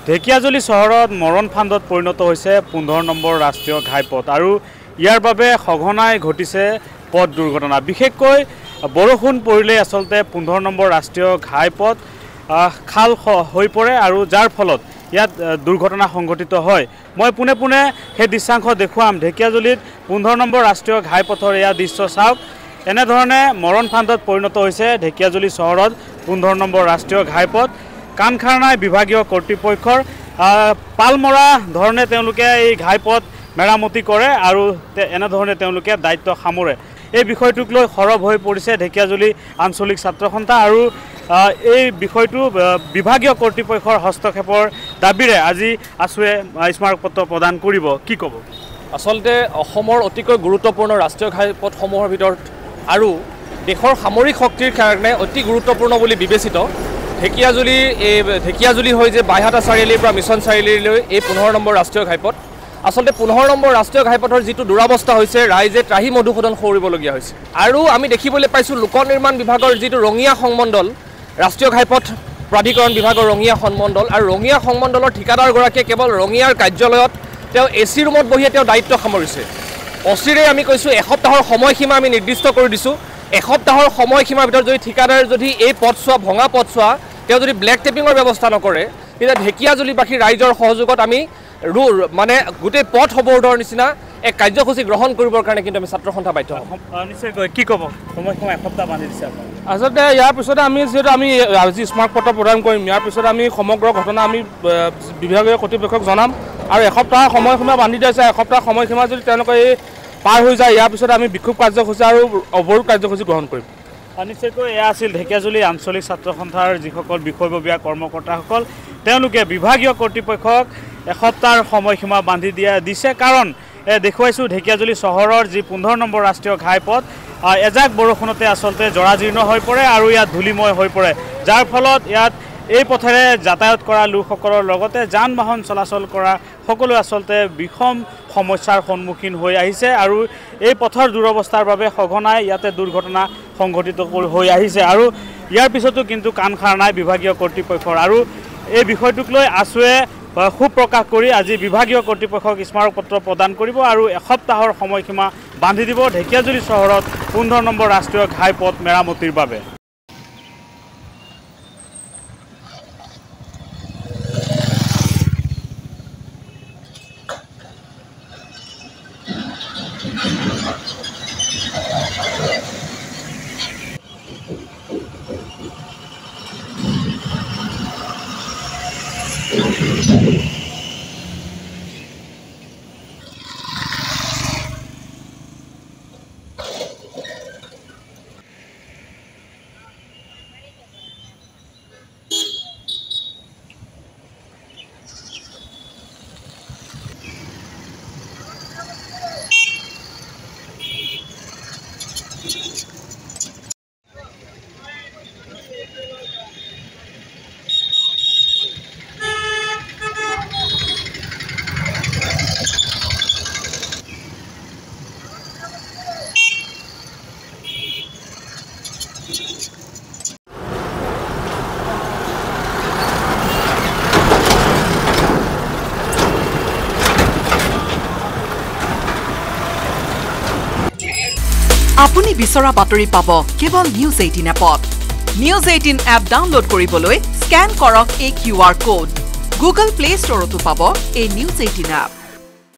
ঢেকিয়াজুলি চহৰত মৰণ ফান্দত পৰিণত হৈছে 15 নম্বৰ ৰাষ্ট্ৰীয় ঘাইপথ আৰু ইয়াৰ বাবে সঘনাই ঘটিছে পথ দুৰ্ঘটনা। বিশেষকৈ বৰষুণ পৰিলে আচলতে 15 নম্বৰ ৰাষ্ট্ৰীয় ঘাইপথ খাল হৈ পৰে আৰু যাৰ ফলত ইয়াত দুৰ্ঘটনা সংঘটিত হয়। মই পোনে পোনে সেই দৃশ্যাংশ দেখুৱাম। ঢেকিয়াজুলিত 15 নম্বৰ ৰাষ্ট্ৰীয় ঘাইপথৰ এয়া দৃশ্য চাওক। এনেধৰণে মৰণ ফান্দত পৰিণত হৈছে ঢেকিয়াজুলি চহৰত 15 নম্বৰ ৰাষ্ট্ৰীয় ঘাইপথ। কাণ খাৰ নাই বিভাগীয় কৰ্তৃপক্ষৰ। পালমৰা ধৰণে তেওঁলোকে এই ঘাইপথ মেৰামতি কৰে আৰু এনেধৰণে তেওঁলোকে দায়িত্ব সামৰে। এই বিষয়টোক লৈ সৰব হৈ পৰিছে ঢেকিয়াজুলি আঞ্চলিক ছাত্ৰ সন্থা আৰু এই বিষয়টো বিভাগীয় কৰ্তৃপক্ষৰ হস্তক্ষেপৰ দাবীৰে আজি আছুৱে স্মাৰকপত্ৰ প্ৰদান কৰিব। কি ক'ব? আচলতে অসমৰ অতিকৈ গুৰুত্বপূৰ্ণ ৰাষ্ট্ৰীয় ঘাইপথসমূহৰ ভিতৰত আৰু দেশৰ সামৰিক শক্তিৰ কাৰণে অতি গুৰুত্বপূৰ্ণ বুলি বিবেচিত ঢেকিয়াজুলি হৈ যে বাইহাটা চাৰিআলিৰ পৰা মিছন চাৰিআলিলৈ এই 15 নম্বৰ ৰাষ্ট্ৰীয় ঘাইপথ। আচলতে 15 নম্বৰ ৰাষ্ট্ৰীয় ঘাইপথৰ যিটো দুৰাৱস্থা হৈছে ৰাইজে ত্ৰাহি মধুসূদন কৰিবলগীয়া হৈছে। আৰু আমি দেখিবলৈ পাইছোঁ লোক নিৰ্মাণ বিভাগৰ যিটো ৰঙিয়া সংমণ্ডল, ৰাষ্ট্ৰীয় ঘাইপথ প্ৰাধিকৰণ বিভাগৰ ৰঙিয়া সংমণ্ডল আৰু ৰঙিয়া সংমণ্ডলৰ ঠিকাদাৰগৰাকীয়ে কেৱল ৰঙিয়াৰ কাৰ্যালয়ত তেওঁ AC ৰুমত বহিয়ে তেওঁ দায়িত্ব সামৰিছে। অচিৰে আমি কৈছোঁ এসপ্তাহৰ সময়সীমা আমি নিৰ্দিষ্ট কৰি দিছোঁ। এসপ্তাহৰ সময়সীমাৰ ভিতৰত যদি ঠিকাদাৰে যদি এই পথছোৱা ভঙা পথছোৱা তেওঁ যদি ব্লেক টেপিঙৰ ব্যৱস্থা নকৰে তেতিয়া ঢেকিয়াজুলিবাসী ৰাইজৰ সহযোগত আমি মানে গোটেই পথ অৱৰোধৰ নিচিনা এক কাৰ্যসূচী গ্ৰহণ কৰিবৰ কাৰণে কিন্তু আমি ছাত্ৰ সন্থা বাধ্য হ'ম। নিশ্চয়কৈ কি ক'ব? সময়সীমা এসপ্তাহ বান্ধি দিছে আপুনি। আচলতে ইয়াৰ পিছতে আমি যিহেতু আমি আজি স্মাৰকপত্ৰ প্ৰদান কৰিম, ইয়াৰ পিছত আমি সমগ্ৰ ঘটনা আমি বিভাগীয় কৰ্তৃপক্ষক জনাম আৰু এসপ্তাহ সময়সীমা বান্ধি দিছে। এসপ্তাহ সময়সীমা যদি তেওঁলোকে এই পাৰ হৈ যায় ইয়াৰ পিছত আমি বিক্ষোভ কাৰ্যসূচী আৰু অৱৰোধ কাৰ্যসূচী গ্ৰহণ কৰিম। নিশ্চয়কৈ এয়া আছিল ঢেকিয়াজুলি আঞ্চলিক ছাত্ৰ সন্থাৰ যিসকল বিষয়ববীয়া কৰ্মকৰ্তাসকল। তেওঁলোকে বিভাগীয় কৰ্তৃপক্ষক এসপ্তাহৰ সময়সীমা বান্ধি দিছে। কাৰণ দেখুৱাইছোঁ ঢেকিয়াজুলি চহৰৰ যি 15 নম্বৰ ৰাষ্ট্ৰীয় ঘাইপথ এজাক বৰষুণতে আচলতে জৰাজীৰ্ণ হৈ পৰে আৰু ইয়াত ধূলিময় হৈ পৰে, যাৰ ফলত ইয়াত এই পথেৰে যাতায়াত কৰা লোকসকলৰ লগতে যান বাহন চলাচল কৰা সকলো আচলতে বিষম সমস্যাৰ সন্মুখীন হৈ আহিছে আৰু এই পথৰ দুৰৱস্থাৰ বাবে সঘনাই ইয়াতে দুৰ্ঘটনা সংঘটিত হৈ আহিছে আৰু ইয়াৰ পিছতো কিন্তু কাণ খাৰ নাই বিভাগীয় কৰ্তৃপক্ষৰ। আৰু এই বিষয়টোক লৈ আছুৱে ক্ষোভ প্ৰকাশ কৰি আজি বিভাগীয় কৰ্তৃপক্ষক স্মাৰকপত্ৰ প্ৰদান কৰিব আৰু এসপ্তাহৰ সময়সীমা বান্ধি দিব ঢেকিয়াজুলি চহৰত 15 নম্বৰ ৰাষ্ট্ৰীয় ঘাইপথ মেৰামতিৰ বাবে। আপুনি বিচৰা বাতৰি পাব কেৱল নিউজ 18 এপত। নিউজ 18 এপ ডাউনলোড কৰিবলৈ স্কেন কৰক এই QR কোড। গুগল প্লে ষ্টৰতো পাব এই নিউজ 18 এপ।